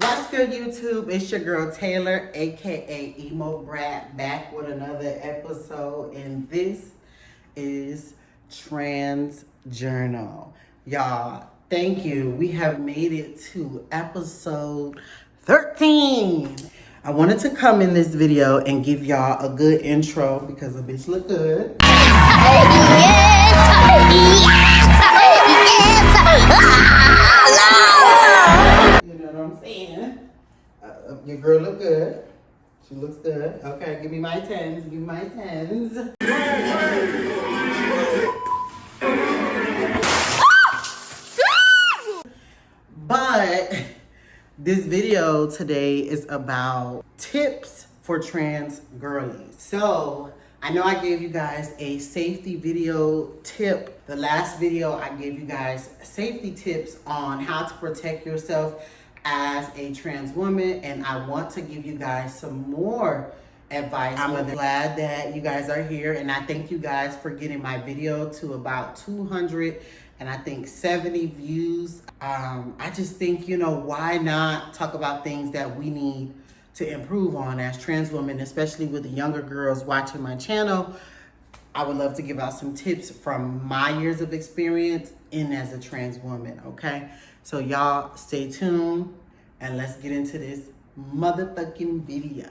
What's good, YouTube? It's your girl Taylor, aka Emo Brat, back with another episode, and this is Trans Journal. Y'all, thank you. We have made it to episode 13. I wanted to come in this video and give y'all a good intro because the bitch look good. You know what I'm saying? Your girl look good. She looks good. Okay, give me my tens. Give me my tens. But this video today is about tips for trans girlies. So I know I gave you guys a safety video tip. The last video I gave you guys safety tips on how to protect yourself as a trans woman, and I want to give you guys some more advice. I'm glad that you guys are here, and I thank you guys for getting my video to about 200 and I think 70 views. I just think, you know, why not talk about things that we need to improve on as trans women, especially with the younger girls watching my channel. I would love to give out some tips from my years of experience in as a trans woman, okay? So y'all stay tuned and let's get into this motherfucking video.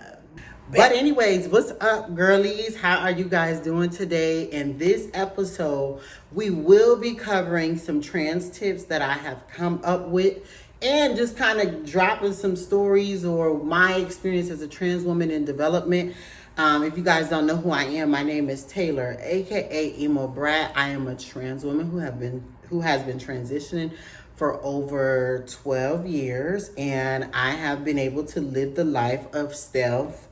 But anyways, what's up, girlies? How are you guys doing today? In this episode, we will be covering some trans tips that I have come up with and just kind of dropping some stories or my experience as a trans woman in development. If you guys don't know who I am, my name is Taylor, aka Emo Brat. I am a trans woman who has been transitioning for over 12 years, and I have been able to live the life of stealth,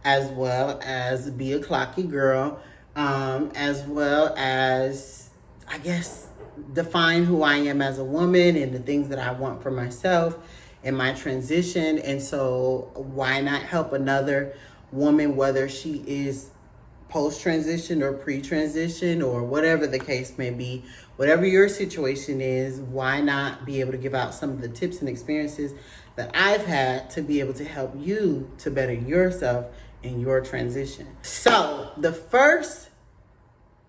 as well as be a clocky girl, as well as, I guess, define who I am as a woman and the things that I want for myself in my transition. And so why not help another woman, whether she is post-transition or pre-transition or whatever the case may be, whatever your situation is, why not be able to give out some of the tips and experiences that I've had to be able to help you to better yourself in your transition. So the first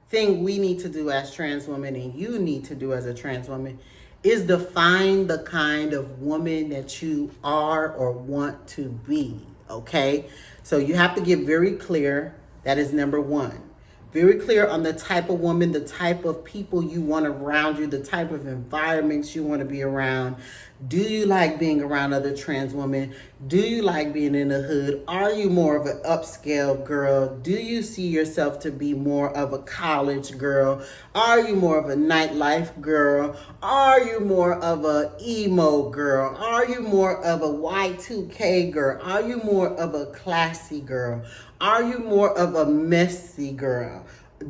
thing we need to do as trans women, and you need to do as a trans woman, is define the kind of woman that you are or want to be, okay? So you have to get very clear. That is number one. Very clear on the type of woman, the type of people you want around you, the type of environments you want to be around. Do you like being around other trans women? Do you like being in the hood? Are you more of an upscale girl? Do you see yourself to be more of a college girl? Are you more of a nightlife girl? Are you more of a emo girl? Are you more of a Y2K girl? Are you more of a classy girl? Are you more of a messy girl?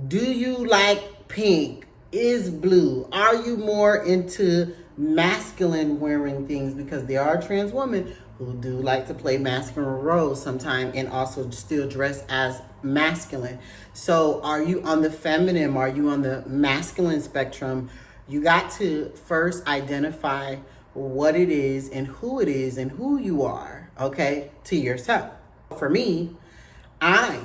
Do you like pink? Is blue? Are you more into masculine wearing things? Because there are trans women who do like to play masculine roles sometimes and also still dress as masculine. So are you on the feminine? Are you on the masculine spectrum? You got to first identify what it is and who you are, okay, to yourself. For me, I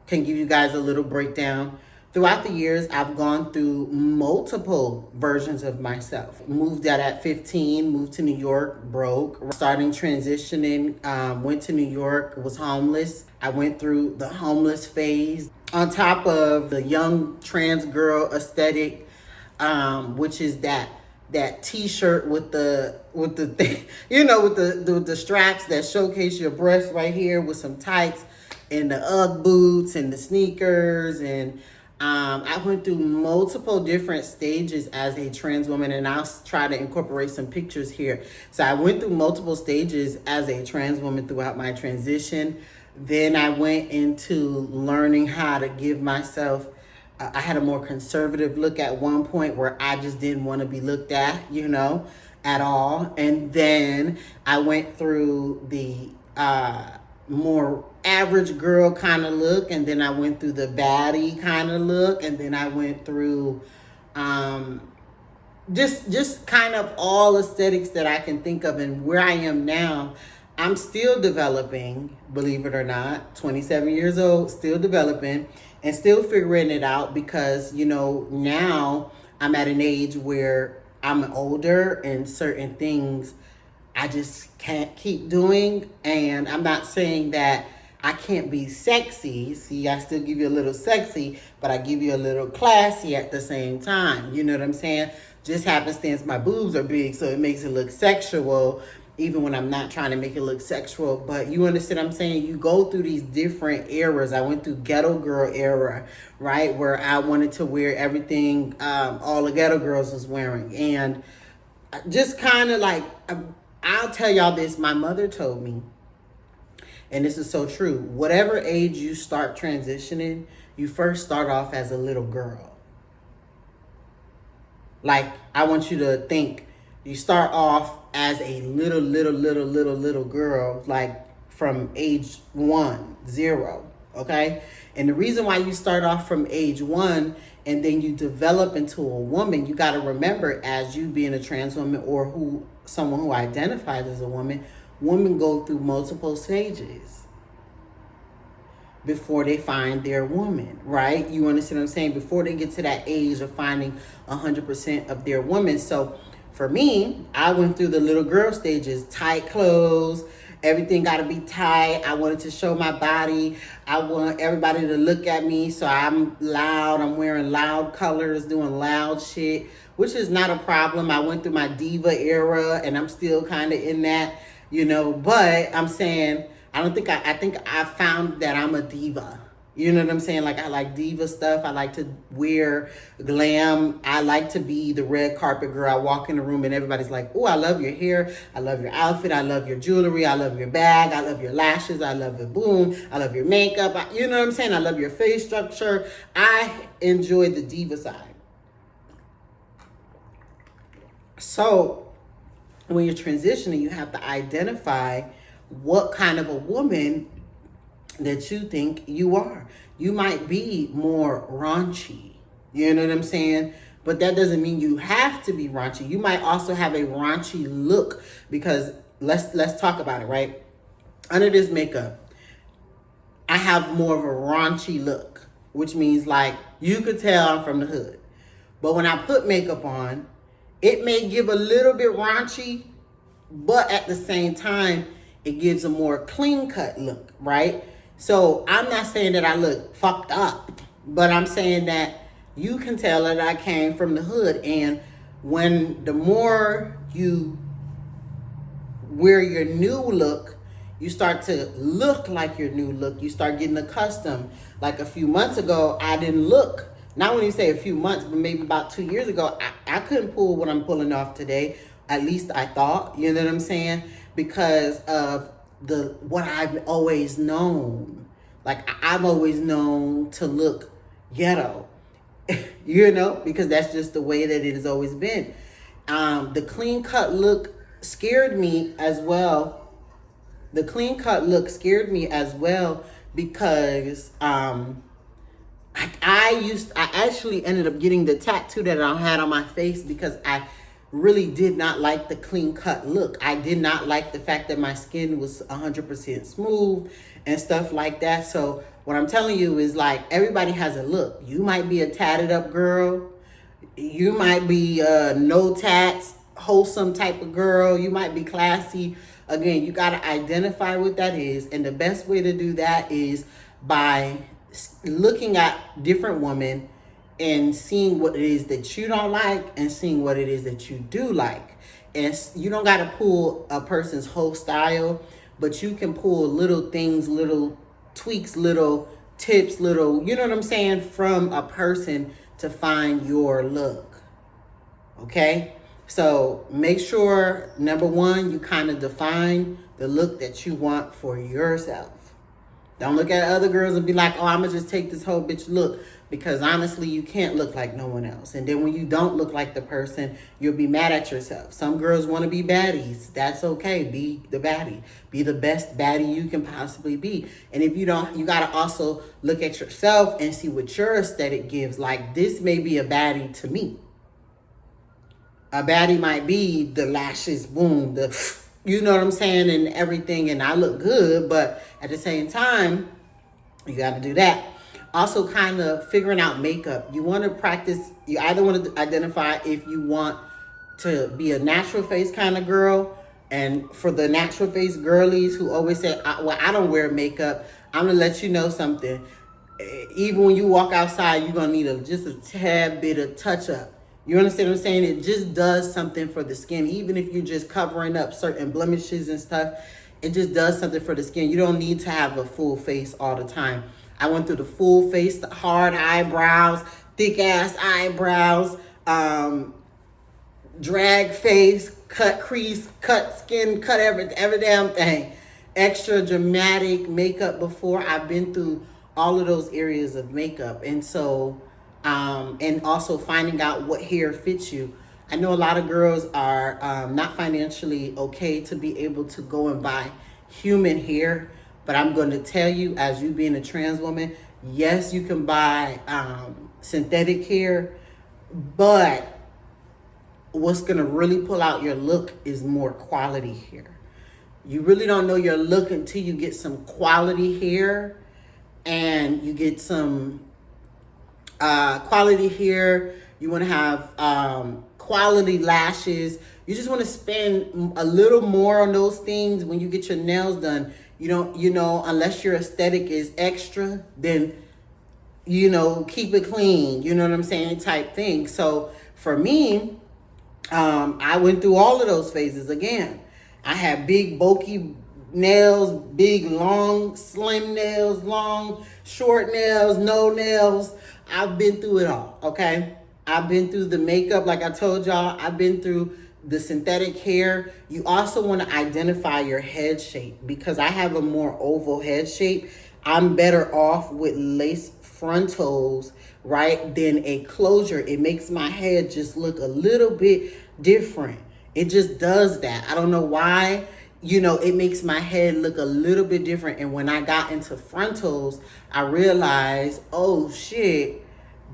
can give you guys a little breakdown. Throughout the years, I've gone through multiple versions of myself. Moved out at 15, moved to New York, broke, starting transitioning, went to New York, was homeless. I went through the homeless phase. On top of the young trans girl aesthetic, which is that t-shirt with the straps that showcase your breasts right here with some tights and the Ugg boots and the sneakers. And I went through multiple different stages as a trans woman, and I'll try to incorporate some pictures here. So I went through multiple stages as a trans woman throughout my transition. Then I went into learning how to give myself, I had a more conservative look at one point where I just didn't want to be looked at, at all. And then I went through the more average girl kind of look, and then I went through the baddie kind of look, and then I went through just kind of all aesthetics that I can think of. And where I am now, I'm still developing, believe it or not, 27 years old, still developing and still figuring it out, because, you know, now I'm at an age where I'm older and certain things I just can't keep doing. And I'm not saying that I can't be sexy. See, I still give you a little sexy, but I give you a little classy at the same time. You know what I'm saying? Just happenstance, my boobs are big, so it makes it look sexual, even when I'm not trying to make it look sexual. But you understand what I'm saying? You go through these different eras. I went through ghetto girl era, right? Where I wanted to wear everything all the ghetto girls was wearing. And just kind of like, I'll tell y'all this, my mother told me, and this is so true. Whatever age you start transitioning, you first start off as a little girl. Like, I want you to think, you start off as a little girl, like from age 0, okay? And the reason why you start off from age 1 and then you develop into a woman, you got to remember, as you being a trans woman or someone who identifies as a woman, women go through multiple stages before they find their woman, right? You understand what I'm saying? Before they get to that age of finding 100% of their woman. So for me, I went through the little girl stages, tight clothes, everything got to be tight. I wanted to show my body. I want everybody to look at me. So I'm loud. I'm wearing loud colors, doing loud shit, which is not a problem. I went through my diva era and I'm still kind of in that, you know, but I'm saying, I think I found that I'm a diva. You know what I'm saying? Like, I like diva stuff. I like to wear glam. I like to be the red carpet girl. I walk in the room and everybody's like, oh, I love your hair. I love your outfit. I love your jewelry. I love your bag. I love your lashes. I love the boom. I love your makeup. You know what I'm saying? I love your face structure. I enjoy the diva side. So when you're transitioning, you have to identify what kind of a woman that you think you are. You might be more raunchy, you know what I'm saying? But that doesn't mean you have to be raunchy. You might also have a raunchy look, because let's talk about it, right? Under this makeup, I have more of a raunchy look, which means like you could tell I'm from the hood. But when I put makeup on, it may give a little bit raunchy, but at the same time, it gives a more clean cut look, right? So I'm not saying that I look fucked up, but I'm saying that you can tell that I came from the hood. And when the more you wear your new look, you start to look like your new look. You start getting accustomed. Like a few months ago, I didn't look, not when you say a few months, but maybe about 2 years ago, I couldn't pull what I'm pulling off today. At least I thought, you know what I'm saying? Because of what I've always known. Like, I've always known to look ghetto, you know, because that's just the way that it has always been. The clean cut look scared me as well. The clean cut look scared me as well because I actually ended up getting the tattoo that I had on my face because I really did not like the clean cut look. I did not like the fact that my skin was 100% smooth and stuff like that. So what I'm telling you is, like, everybody has a look. You might be a tatted up girl. You might be no tats, wholesome type of girl. You might be classy. Again, you got to identify what that is. And the best way to do that is by looking at different women and seeing what it is that you don't like and seeing what it is that you do like. And you don't got to pull a person's whole style, but you can pull little things, little tweaks, little tips, little, you know what I'm saying, from a person to find your look. Okay? So make sure, number one, you kind of define the look that you want for yourself. Don't look at other girls and be like, oh, I'm going to just take this whole bitch look. Because honestly, you can't look like no one else. And then when you don't look like the person, you'll be mad at yourself. Some girls want to be baddies. That's okay. Be the baddie. Be the best baddie you can possibly be. And if you don't, you got to also look at yourself and see what your aesthetic gives. Like, this may be a baddie to me. A baddie might be the lashes, boom, you know what I'm saying, and everything, and I look good, but at the same time, you got to do that. Also, kind of figuring out makeup. You want to practice, you either want to identify if you want to be a natural face kind of girl. And for the natural face girlies who always say, well, I don't wear makeup, I'm going to let you know something. Even when you walk outside, you're going to need just a tad bit of touch up. You understand what I'm saying? It just does something for the skin. Even if you're just covering up certain blemishes and stuff, it just does something for the skin. You don't need to have a full face all the time. I went through the full face, the hard eyebrows, thick ass eyebrows, drag face, cut crease, cut skin, cut every damn thing. Extra dramatic makeup before. I've been through all of those areas of makeup. And so, and also finding out what hair fits you. I know a lot of girls are not financially okay to be able to go and buy human hair, but I'm going to tell you, as you being a trans woman, yes, you can buy synthetic hair, but what's going to really pull out your look is more quality hair. You really don't know your look until you get some quality hair, and you get some quality hair. You want to have quality lashes. You just want to spend a little more on those things when you get your nails done. You don't, unless your aesthetic is extra, then, keep it clean. You know what I'm saying? Type thing. So for me, I went through all of those phases again. I had big, bulky nails, big, long, slim nails, long, short nails, no nails. I've been through it all, okay? I've been through the makeup, like I told y'all. I've been through the synthetic hair. You also want to identify your head shape, because I have a more oval head shape. I'm better off with lace frontals, right, than a closure. It makes my head just look a little bit different. It just does that. I don't know why. It makes my head look a little bit different. And when I got into frontals, I realized, oh shit,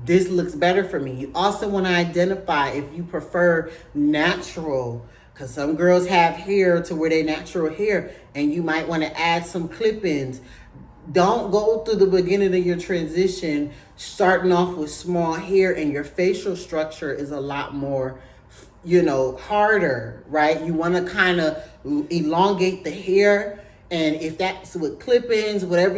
this looks better for me. You also want to identify if you prefer natural, because some girls have hair to where they natural hair, and you might want to add some clip-ins. Don't go through the beginning of your transition starting off with small hair, and your facial structure is a lot more harder, right? You want to kind of elongate the hair, and if that's with clip-ins, whatever,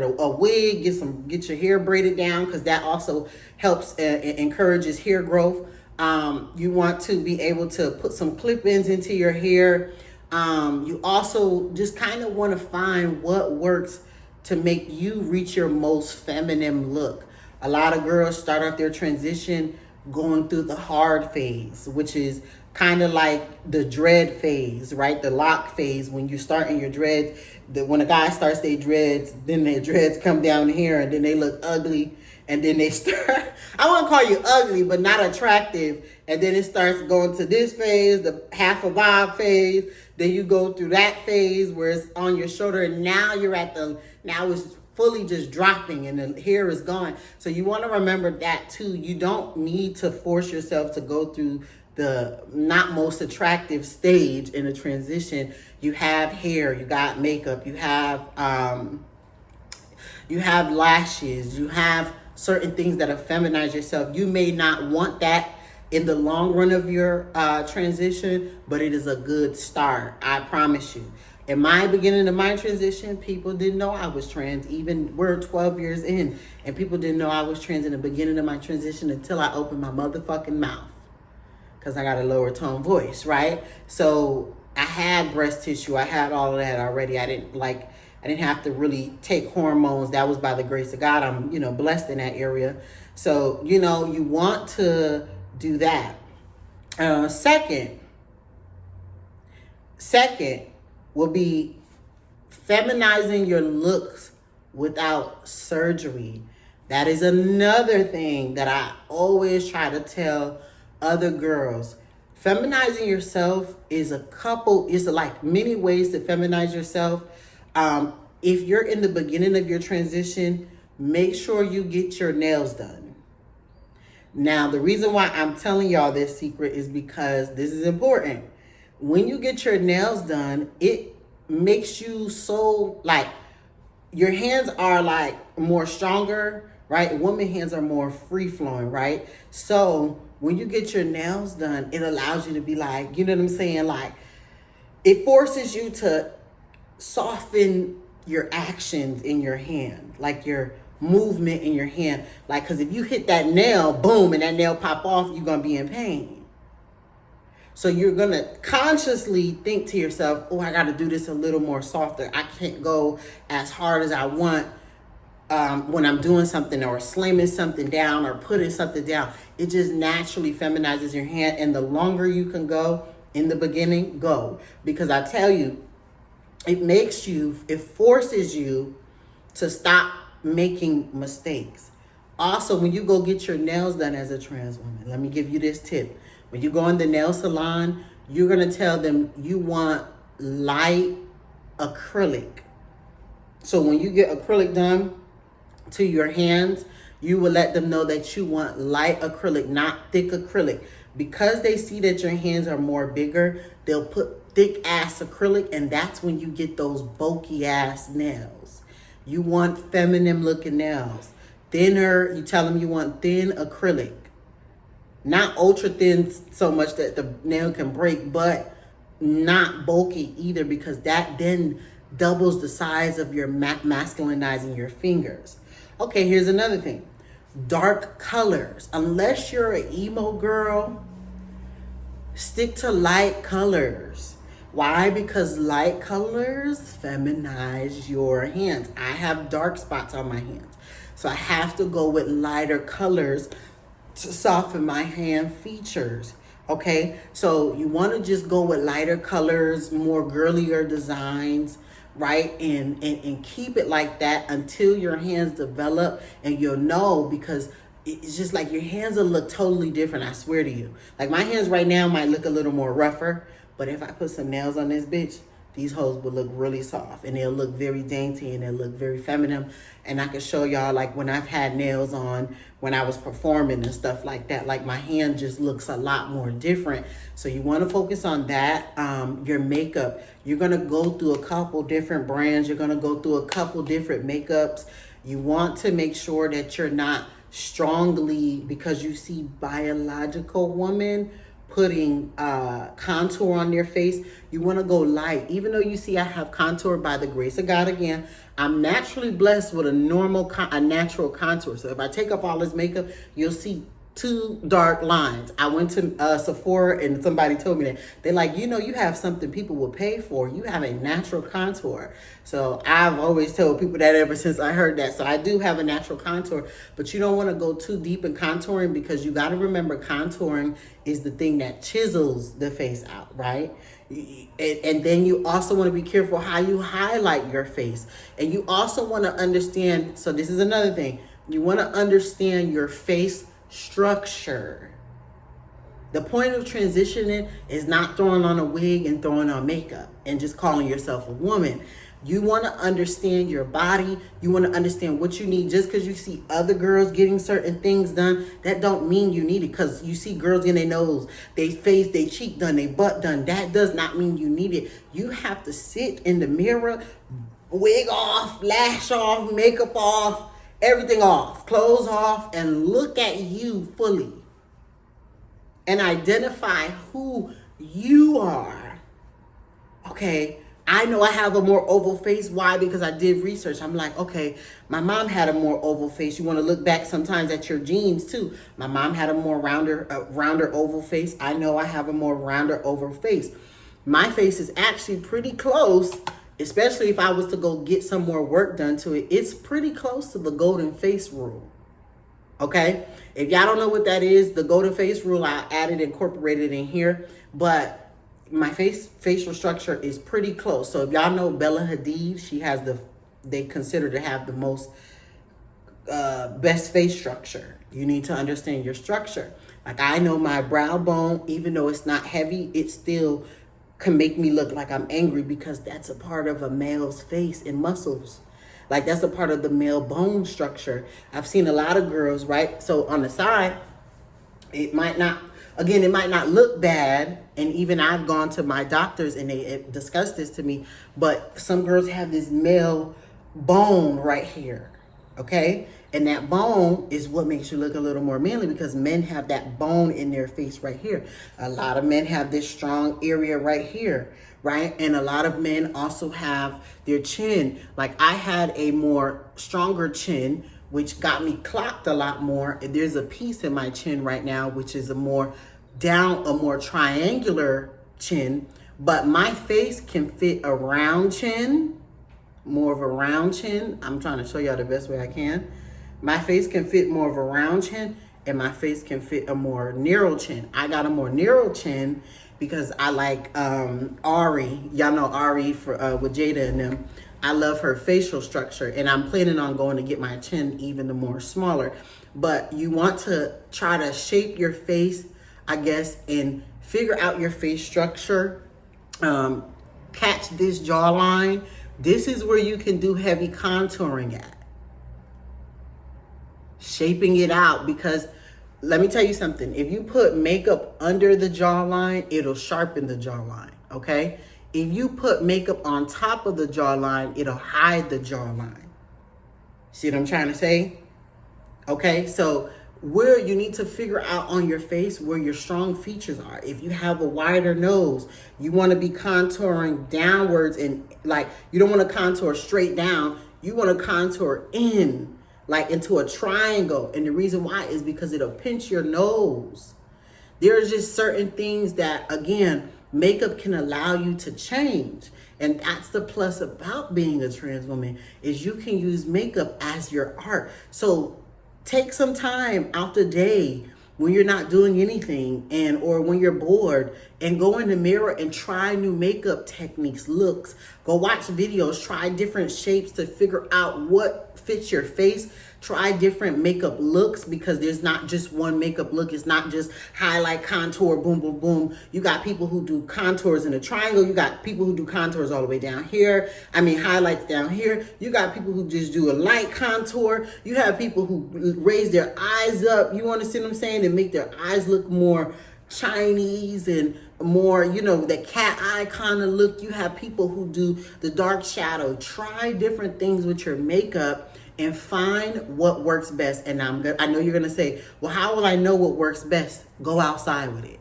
a wig, get your hair braided down, because that also helps encourages hair growth. You want to be able to put some clip-ins into your hair. You also just kind of want to find what works to make you reach your most feminine look. A lot of girls start off their transition going through the hard phase, which is kind of like the dread phase, right? The lock phase, when you start in your dreads. When a guy starts their dreads, then their dreads come down here, and then they look ugly, and then they start, I wouldn't call you ugly, but not attractive, and then it starts going to this phase, the half a bob phase, then you go through that phase where it's on your shoulder, and now you're now it's fully just dropping and the hair is gone. So you want to remember that too. You don't need to force yourself to go through the not most attractive stage in a transition. You have hair, you got makeup, you have lashes, you have certain things that feminize yourself. You may not want that in the long run of your transition, but it is a good start. I promise you. In my beginning of my transition, people didn't know I was trans. Even we're 12 years in, and people didn't know I was trans in the beginning of my transition until I opened my motherfucking mouth, because I got a lower tone voice, right? So I had breast tissue. I had all of that already. I didn't have to really take hormones. That was by the grace of God. I'm, blessed in that area. So, you want to do that. Second will be feminizing your looks without surgery. That is another thing that I always try to tell other girls. Feminizing yourself is like many ways to feminize yourself. If you're in the beginning of your transition, make sure you get your nails done. Now, the reason why I'm telling y'all this secret is because this is important. When you get your nails done, it makes you so like your hands are like more stronger, right? Women hands are more free flowing, right? So when you get your nails done, it allows you to be like, you know what I'm saying? Like it forces you to soften your actions in your hand, like your movement in your hand. Like, cause if you hit that nail, boom, and that nail pop off, you're gonna be in pain. So you're gonna consciously think to yourself, oh, I gotta do this a little more softer. I can't go as hard as I want when I'm doing something or slamming something down or putting something down. It just naturally feminizes your hand. And the longer you can go in the beginning, go. Because I tell you, it forces you to stop making mistakes. Also, when you go get your nails done as a trans woman, let me give you this tip. When you go in the nail salon, you're gonna tell them you want light acrylic. So when you get acrylic done to your hands, you will let them know that you want light acrylic, not thick acrylic. Because they see that your hands are more bigger, they'll put thick ass acrylic, and that's when you get those bulky ass nails. You want feminine looking nails. Thinner, you tell them you want thin acrylic. Not ultra thin so much that the nail can break, but not bulky either, because that then doubles the size of your masculinizing your fingers. Okay, here's another thing. Dark colors. Unless you're an emo girl, stick to light colors. Why? Because light colors feminize your hands. I have dark spots on my hands, so I have to go with lighter colors to soften my hand features. Okay, so you want to just go with lighter colors, more girlier designs, right? And keep it like that until your hands develop, and you'll know, because it's just like your hands will look totally different. I swear to you. Like my hands right now might look a little more rougher, but if I put some nails on this bitch, these hoes will look really soft, and they'll look very dainty, and they'll look very feminine. And I can show y'all, like when I've had nails on when I was performing and stuff like that, like my hand just looks a lot more different. So you want to focus on that. Your makeup, you're going to go through a couple different brands. You're going to go through a couple different makeups. You want to make sure that you're not strongly, because you see biological women putting contour on their face. You want to go light. Even though you see I have contour by the grace of God again, I'm naturally blessed with a natural contour. So if I take off all this makeup, you'll see two dark lines. I went to Sephora, and somebody told me that. They're like, you know, you have something people will pay for. You have a natural contour. So I've always told people that ever since I heard that. So I do have a natural contour, but you don't want to go too deep in contouring, because you got to remember contouring is the thing that chisels the face out, right? And then you also want to be careful how you highlight your face. And you also want to understand, so this is another thing, you want to understand your face structure. The point of transitioning is not throwing on a wig and throwing on makeup and just calling yourself a woman. You want to understand your body. You want to understand what you need. Just because you see other girls getting certain things done, that don't mean you need it. Because you see girls getting their nose, their face, their cheek done, their butt done. That does not mean you need it. You have to sit in the mirror, wig off, lash off, makeup off, everything off, clothes off, and look at you fully and identify who you are. Okay, I know I have a more oval face. Why? Because I did research. I'm like, okay, my mom had a more oval face. You want to look back sometimes at your genes too. My mom had a more rounder oval face. I know I have a more rounder oval face. My face is actually pretty close, especially if I was to go get some more work done to it. It's pretty close to the golden face rule. Okay? If y'all don't know what that is, the golden face rule, I incorporated in here. But my facial structure is pretty close. So if y'all know Bella Hadid, she has they consider to have the most best face structure. You need to understand your structure. Like I know my brow bone, even though it's not heavy, it still can make me look like I'm angry, because that's a part of a male's face and muscles. Like that's a part of the male bone structure. I've seen a lot of girls, right? So on the side, It might not, again, it might not look bad. And even I've gone to my doctors and they discussed this to me, but some girls have this male bone right here. Okay. And that bone is what makes you look a little more manly, because men have that bone in their face right here. A lot of men have this strong area right here, right? And a lot of men also have their chin. Like I had a more stronger chin, which got me clocked a lot more. And there's a piece in my chin right now, which is a more triangular chin, but my face can fit a round chin, more of a round chin. I'm trying to show y'all the best way I can. My face can fit more of a round chin, and my face can fit a more narrow chin. I got a more narrow chin because I like Ari. Y'all know Ari with Jada and them. I love her facial structure, and I'm planning on going to get my chin even more smaller. But you want to try to shape your face, I guess, and figure out your face structure. Catch this jawline. This is where you can do heavy contouring at. Shaping it out, because let me tell you something. If you put makeup under the jawline, it'll sharpen the jawline, okay? If you put makeup on top of the jawline, it'll hide the jawline. See what I'm trying to say? Okay, so where you need to figure out on your face where your strong features are. If you have a wider nose, you want to be contouring downwards, and like you don't want to contour straight down. You want to contour in, like into a triangle. And the reason why is because it'll pinch your nose. There's just certain things that, again, makeup can allow you to change. And that's the plus about being a trans woman, is you can use makeup as your art. So take some time out the day when you're not doing anything, or when you're bored, and go in the mirror and try new makeup techniques, looks. Go watch videos, try different shapes to figure out what fits your face. Try different makeup looks, because there's not just one makeup look. It's not just highlight, contour, boom, boom, boom. You got people who do contours in a triangle. You got people who do contours all the way down here. Highlights down here. You got people who just do a light contour. You have people who raise their eyes up. You understand what I'm saying? And make their eyes look more Chinese and more, that cat eye kind of look. You have people who do the dark shadow. Try different things with your makeup and find what works best. And I know you're gonna say, well, how will I know what works best? Go outside with it.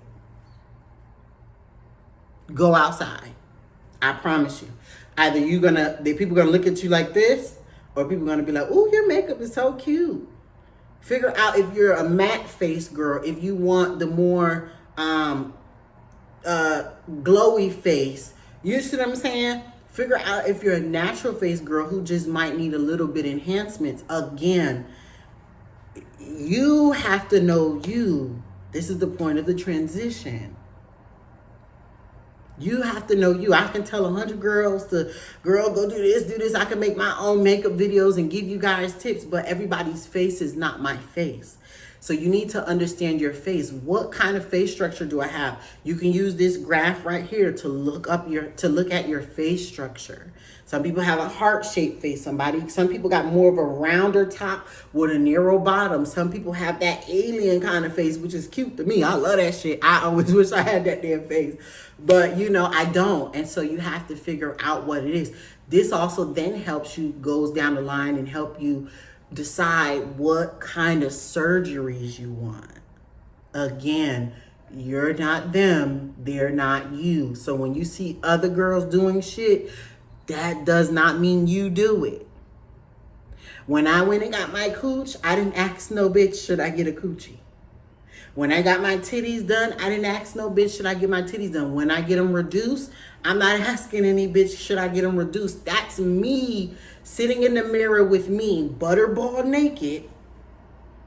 Go outside. I promise you. Either people gonna look at you like this, or people gonna be like, oh, your makeup is so cute. Figure out if you're a matte face girl, if you want the more glowy face. You see what I'm saying? Figure out if you're a natural face girl who just might need a little bit enhancements. Again, you have to know you. This is the point of the transition. You have to know you. I can tell 100 girls to, girl, go do this. I can make my own makeup videos and give you guys tips, but everybody's face is not my face. So you need to understand your face. What kind of face structure do I have? You can use this graph right here to look at your face structure. Some people have a heart-shaped face. Some people got more of a rounder top with a narrow bottom. Some people have that alien kind of face, which is cute to me. I love that shit. I always wish I had that damn face. But, I don't. And so you have to figure out what it is. This also then goes down the line and help you decide what kind of surgeries you want. Again, you're not them, they're not you. So when you see other girls doing shit, that does not mean you do it. When I went and got my cooch, I didn't ask no bitch, should I get a coochie? When I got my titties done, I didn't ask no bitch, should I get my titties done? When I get them reduced, I'm not asking any bitch, should I get them reduced? That's me sitting in the mirror with me, butterball naked,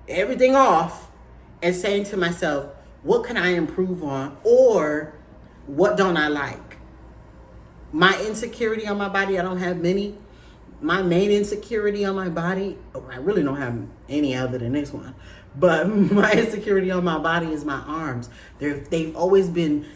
everything off, and saying to myself, what can I improve on? Or what don't I like? My insecurity on my body, I don't have many. My main insecurity on my body, I really don't have any other than this one. But my insecurity on my body is my arms. They've always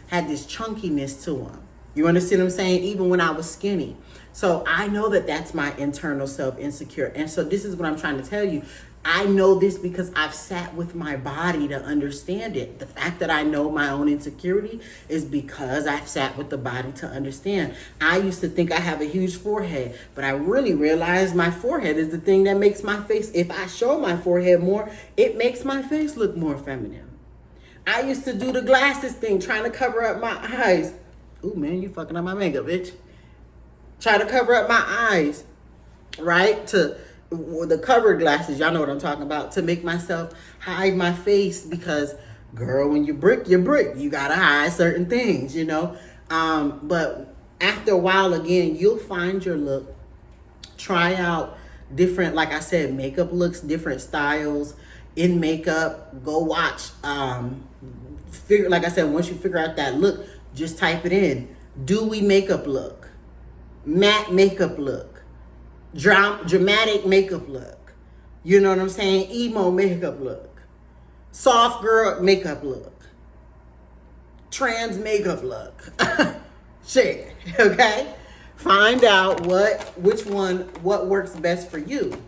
had this chunkiness to them. You understand what I'm saying? Even when I was skinny. So I know that that's my internal self insecure. And so this is what I'm trying to tell you. I know this because I've sat with my body to understand it. The fact that I know my own insecurity is because I've sat with the body to understand. I used to think I have a huge forehead, but I really realized my forehead is the thing that makes my face, if I show my forehead more, it makes my face look more feminine. I used to do the glasses thing, trying to cover up my eyes. Ooh, man, you fucking up my makeup, bitch. Try to cover up my eyes, right? The covered glasses, y'all know what I'm talking about, to make myself hide my face because, girl, when you brick, you brick. You gotta hide certain things, you know? But after a while, again, you'll find your look. Try out different, like I said, makeup looks, different styles in makeup. Go watch. Like I said, once you figure out that look, just type it in. Dewy makeup look. Matte makeup look. Dramatic makeup look. You know what I'm saying? Emo makeup look. Soft girl makeup look. Trans makeup look. Shit. Okay? Find out what works best for you.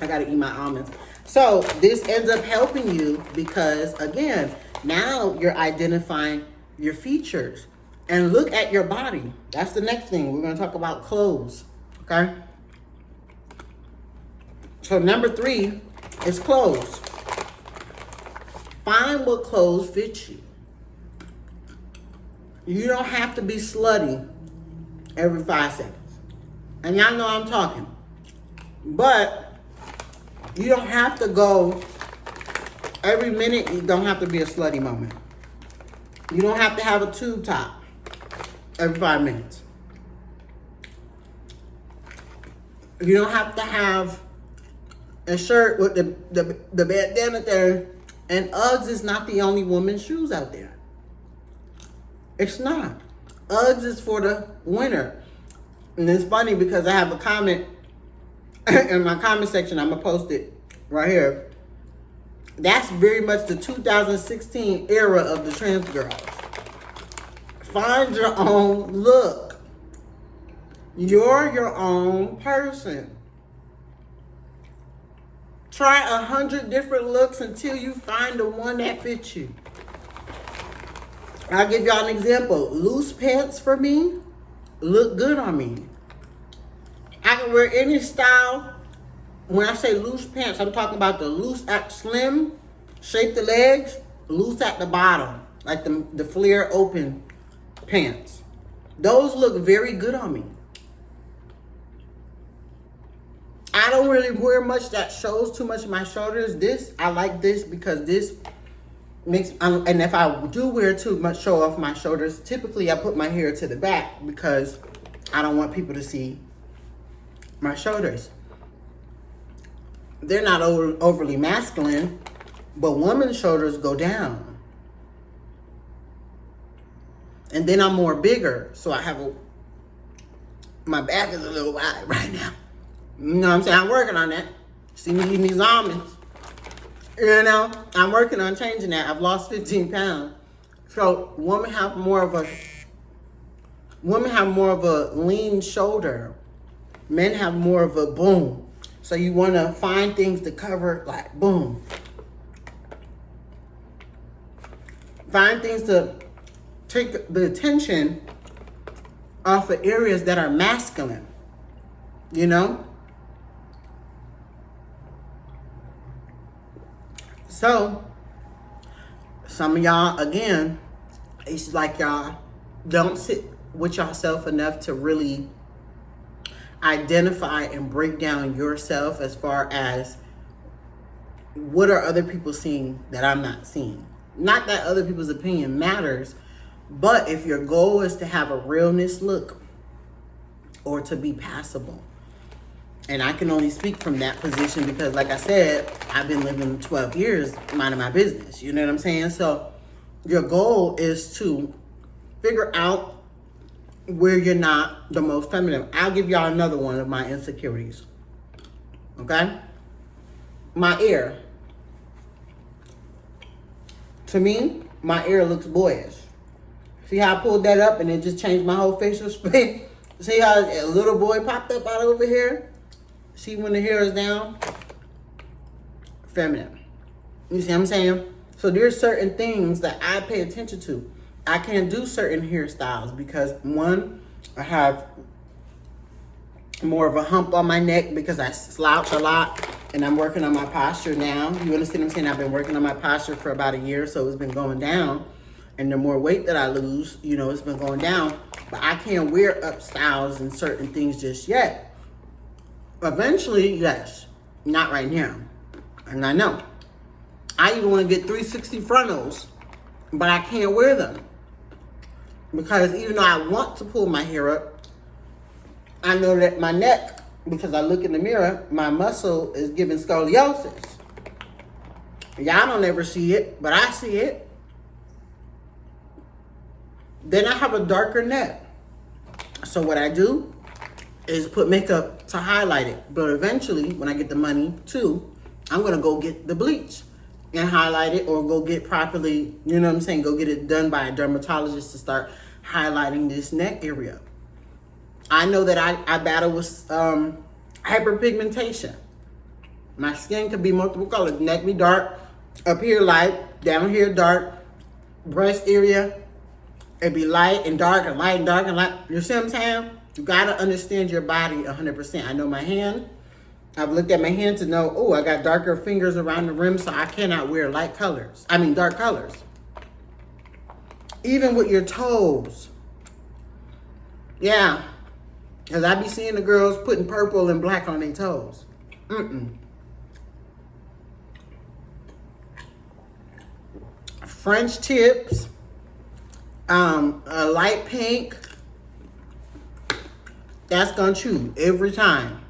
I gotta eat my almonds. So this ends up helping you because, again, now you're identifying your features. And look at your body. That's the next thing. We're gonna talk about clothes. Okay? So number 3 is clothes. Find what clothes fit you. You don't have to be slutty every 5 seconds. And y'all know I'm talking. But you don't have to go every minute. You don't have to be a slutty moment. You don't have to have a tube top every 5 minutes. You don't have to have a shirt with the bandana there. And Uggs is not the only woman's shoes out there. It's not. Uggs is for the winter. And it's funny because I have a comment in my comment section. I'm going to post it right here. That's very much the 2016 era of the trans girls. Find your own look. You're your own person. Try 100 different looks until you find the one that fits you. I'll give y'all an example. Loose pants for me look good on me. I can wear any style. When I say loose pants, I'm talking about the loose at slim, shape the legs, loose at the bottom, like the flare open pants. Those look very good on me. I don't really wear much that shows too much of my shoulders. I like this because this makes, and if I do wear too much show off my shoulders, typically I put my hair to the back because I don't want people to see my shoulders. They're not overly masculine, but women's shoulders go down. And then I'm more bigger, so I have my back is a little wide right now. You know what I'm saying? I'm working on that. See me eating these almonds. You know, I'm working on changing that. I've lost 15 pounds. So women have more of a lean shoulder. Men have more of a boom. So you want to find things to cover like boom. Find things to take the attention off of areas that are masculine. You know? So, some of y'all, again, it's like y'all don't sit with yourself enough to really identify and break down yourself as far as what are other people seeing that I'm not seeing. Not that other people's opinion matters, but if your goal is to have a realness look or to be passable, and I can only speak from that position because, like I said, I've been living 12 years minding my business. You know what I'm saying? So your goal is to figure out where you're not the most feminine. I'll give y'all another one of my insecurities. Okay? My ear. To me, my ear looks boyish. See how I pulled that up and it just changed my whole facial space? See how a little boy popped up out over here? See when the hair is down? feminine. You see what I'm saying? So there's certain things that I pay attention to. I can't do certain hairstyles because one, I have more of a hump on my neck because I slouch a lot and I'm working on my posture now. You understand what I'm saying? I've been working on my posture for about a year, so it's been going down. And the more weight that I lose, you know, it's been going down. But I can't wear up styles and certain things just yet. Eventually, yes. Not right now. And I know. I even want to get 360 frontals, but I can't wear them. Because even though I want to pull my hair up, I know that my neck, because I look in the mirror, my muscle is giving scoliosis. Y'all don't ever see it, but I see it. Then I have a darker neck. So what I do is put makeup to highlight it. But eventually, when I get the money too, I'm going to go get the bleach and highlight it, or go get properly, you know what I'm saying, go get it done by a dermatologist to start highlighting this neck area. I know that I battle with hyperpigmentation. My skin could be multiple colors. Neck be dark, up here light, down here dark, breast area, it be light and dark and light and dark and light. You see what I'm saying? You gotta understand your body 100%. I know my hand. I've looked at my hand to know, oh, I got darker fingers around the rim, so I cannot wear dark colors. Even with your toes. Yeah. Because I be seeing the girls putting purple and black on their toes. French tips. A light pink. That's gonna chew every time.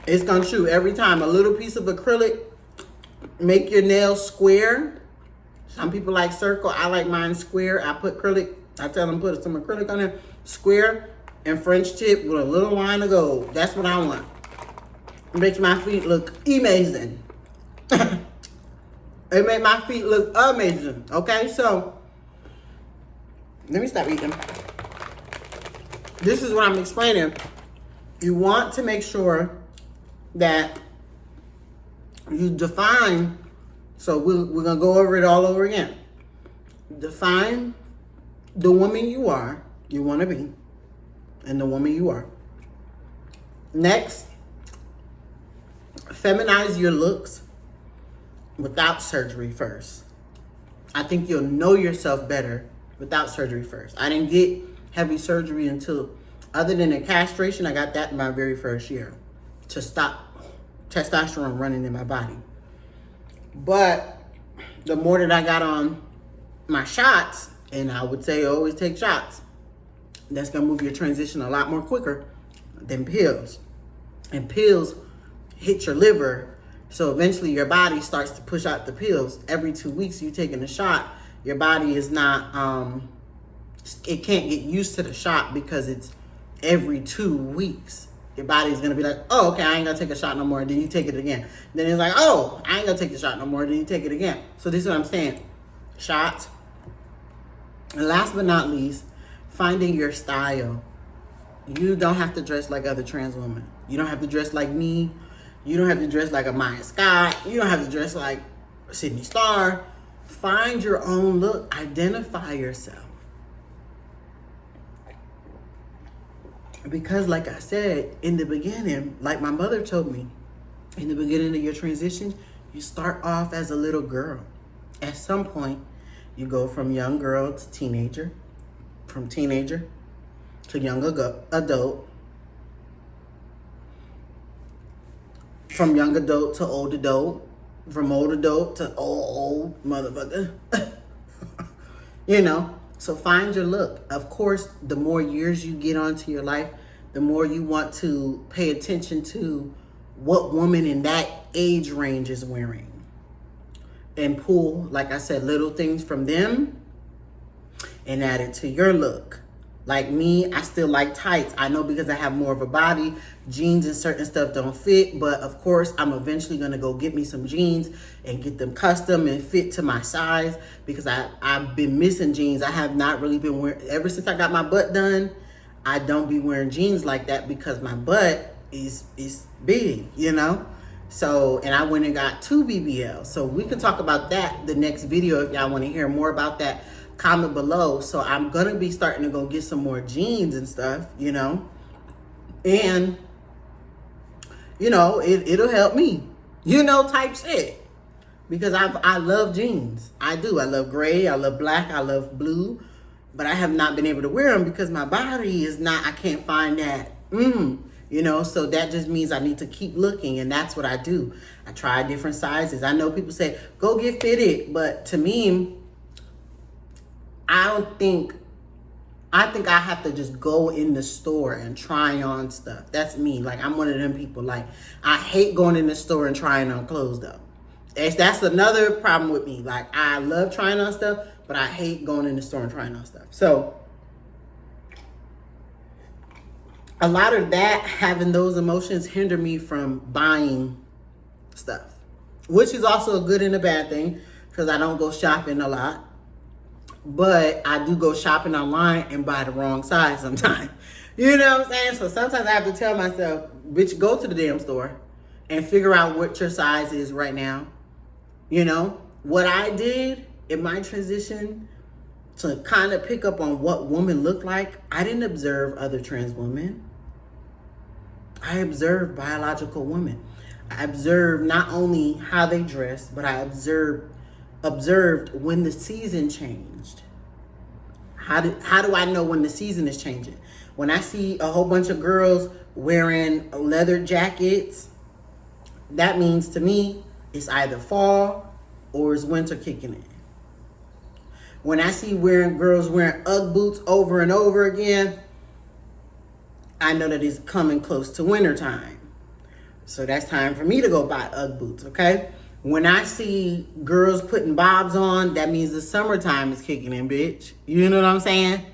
It's gonna chew every time. A little piece of acrylic. Make your nails square. Some people like circle. I like mine square. I put acrylic. I tell them put some acrylic on there. Square and French tip with a little line of gold. That's what I want. It makes my feet look amazing. It made my feet look amazing. Okay, so let me stop eating. This is what I'm explaining. You want to make sure that you define. So we're gonna go over it all over again. Define the woman you want to be, and the woman you are. Next, feminize your looks without surgery first. I think you'll know yourself better without surgery first. I didn't get heavy surgery until, other than a castration, I got that in my very first year to stop testosterone running in my body. But the more that I got on my shots, and I would say always take shots, that's gonna move your transition a lot more quicker than pills. And pills hit your liver, so eventually your body starts to push out the pills. Every 2 weeks you taking a shot, your body is not, it can't get used to the shot because it's every 2 weeks. Your body's gonna be like, oh, okay, I ain't gonna take a shot no more. Then you take it again. Then it's like, oh, I ain't gonna take the shot no more. Then you take it again. So this is what I'm saying. Shots. And last but not least, finding your style. You don't have to dress like other trans women. You don't have to dress like me. You don't have to dress like a Maya Scott. You don't have to dress like Sydney Starr. Find your own look. Identify yourself. Because like I said, in the beginning, like my mother told me, in the beginning of your transition, you start off as a little girl. At some point, you go from young girl to teenager, from teenager to young adult, from young adult to old adult, from old adult to old motherfucker. You know? So find your look. Of course, the more years you get onto your life, the more you want to pay attention to what woman in that age range is wearing. And pull, like I said, little things from them and add it to your look. Like me, I still like tights. I know because I have more of a body, jeans and certain stuff don't fit. But of course, I'm eventually going to go get me some jeans and get them custom and fit to my size. Because I've been missing jeans. I have not really been wearing, ever since I got my butt done, I don't be wearing jeans like that because my butt is big, you know? So, and I went and got 2 BBLs. So we can talk about that the next video if y'all want to hear more about that. Comment below. So I'm gonna be starting to go get some more jeans and stuff, you know, and you know it'll help me, you know, type shit, because I love jeans. I do. I love gray. I love black. I love blue, but I have not been able to wear them because my body is not. I can't find that. You know, so that just means I need to keep looking, and that's what I do. I try different sizes. I know people say go get fitted, but to me, I think I have to just go in the store and try on stuff. That's me. Like, I'm one of them people. Like, I hate going in the store and trying on clothes, though. That's another problem with me. Like, I love trying on stuff, but I hate going in the store and trying on stuff. So a lot of that, having those emotions, hinder me from buying stuff, which is also a good and a bad thing, because I don't go shopping a lot. But I do go shopping online and buy the wrong size sometimes. You know what I'm saying? So sometimes I have to tell myself, bitch, go to the damn store and figure out what your size is right now. You know, what I did in my transition to kind of pick up on what women look like, I didn't observe other trans women. I observed biological women. I observed not only how they dressed, but I observed when the season changed. How do I know when the season is changing? When I see a whole bunch of girls wearing leather jackets, that means to me it's either fall or it's winter kicking in. When I see girls wearing Ugg boots over and over again, I know that it's coming close to winter time. So that's time for me to go buy Ugg boots, okay? When I see girls putting bobs on, that means the summertime is kicking in, bitch. You know what I'm saying?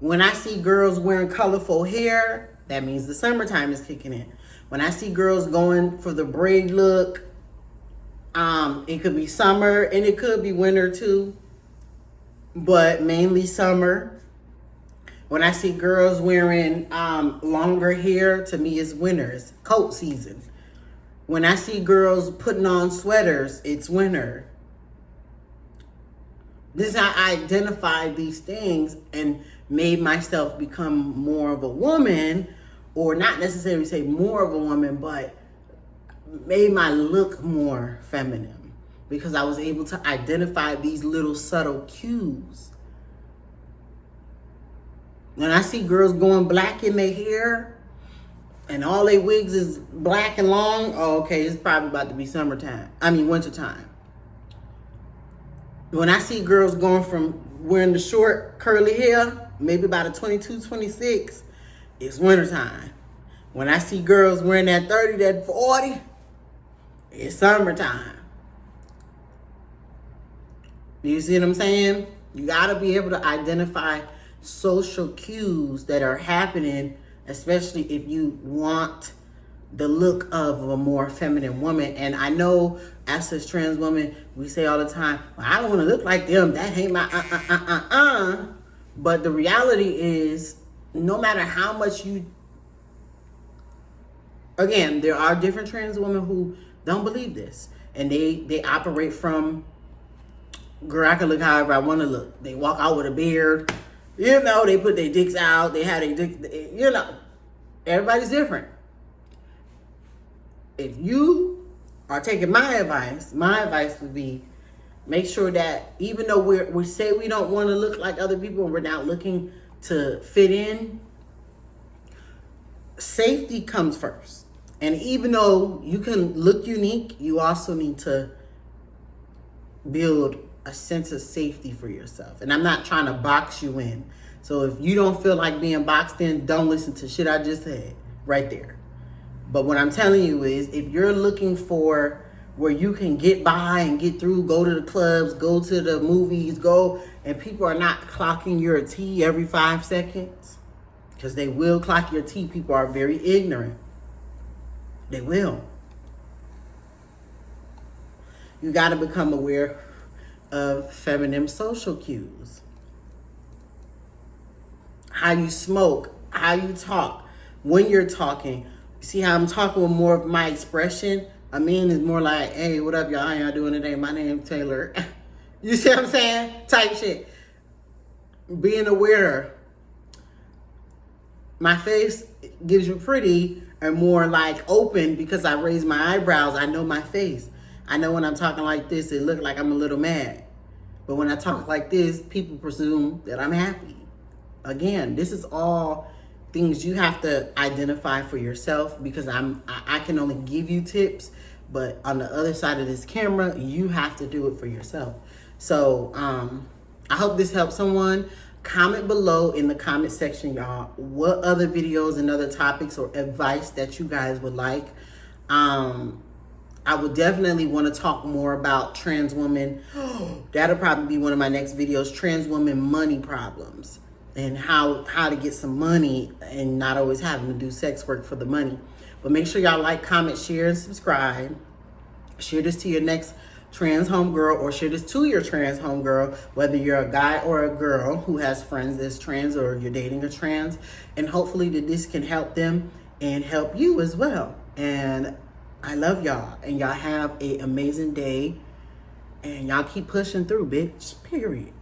When I see girls wearing colorful hair, that means the summertime is kicking in. When I see girls going for the braid look, it could be summer and it could be winter too, but mainly summer. When I see girls wearing longer hair, to me it's winter, it's coat season. When I see girls putting on sweaters, it's winter. This is how I identified these things and made myself become more of a woman, or not necessarily say more of a woman, but made my look more feminine, because I was able to identify these little subtle cues. When I see girls going black in their hair, and all their wigs is black and long, oh, okay, it's probably about to be wintertime. When I see girls going from wearing the short curly hair, maybe about a 22, 26, it's wintertime. When I see girls wearing that 30, that 40, it's summertime. You see what I'm saying? You gotta be able to identify social cues that are happening, especially if you want the look of a more feminine woman. And I know as a trans woman, we say all the time, well, I don't want to look like them. That ain't my But the reality is, no matter how much again, there are different trans women who don't believe this. And they operate from, girl, I can look however I want to look. They walk out with a beard. You know, they put their dicks out. They have their dicks, you know. Everybody's different. If you are taking my advice would be, make sure that even though we say we don't want to look like other people and we're not looking to fit in, safety comes first. And even though you can look unique, you also need to build a sense of safety for yourself. And I'm not trying to box you in. So if you don't feel like being boxed in, don't listen to shit I just said right there. But what I'm telling you is, if you're looking for where you can get by and get through, go to the clubs, go to the movies, and people are not clocking your tea every 5 seconds, because they will clock your tea. People are very ignorant. They will. You got to become aware of feminine social cues. How you smoke, how you talk, when you're talking, See how I'm talking with more of my expression? A man is more like, hey, what up, y'all? How y'all doing today? My name's Taylor. You see what I'm saying? Type shit. Being aware. My face gives you pretty and more like open because I raise my eyebrows. I know my face. I know when I'm talking like this, it looks like I'm a little mad. But when I talk like this, people presume that I'm happy. Again, this is all things you have to identify for yourself because I can only give you tips, but on the other side of this camera, you have to do it for yourself. So I hope this helps someone. Comment below in the comment section, y'all, what other videos and other topics or advice that you guys would like. I would definitely want to talk more about trans women. That'll probably be one of my next videos, trans women money problems and how to get some money and not always having to do sex work for the money. But make sure y'all like, comment, share, and subscribe. Share this to your next trans homegirl or share this to your trans homegirl, whether you're a guy or a girl who has friends that's trans or you're dating a trans. And hopefully that this can help them and help you as well. And I love y'all, and y'all have an amazing day, and y'all keep pushing through, bitch, period.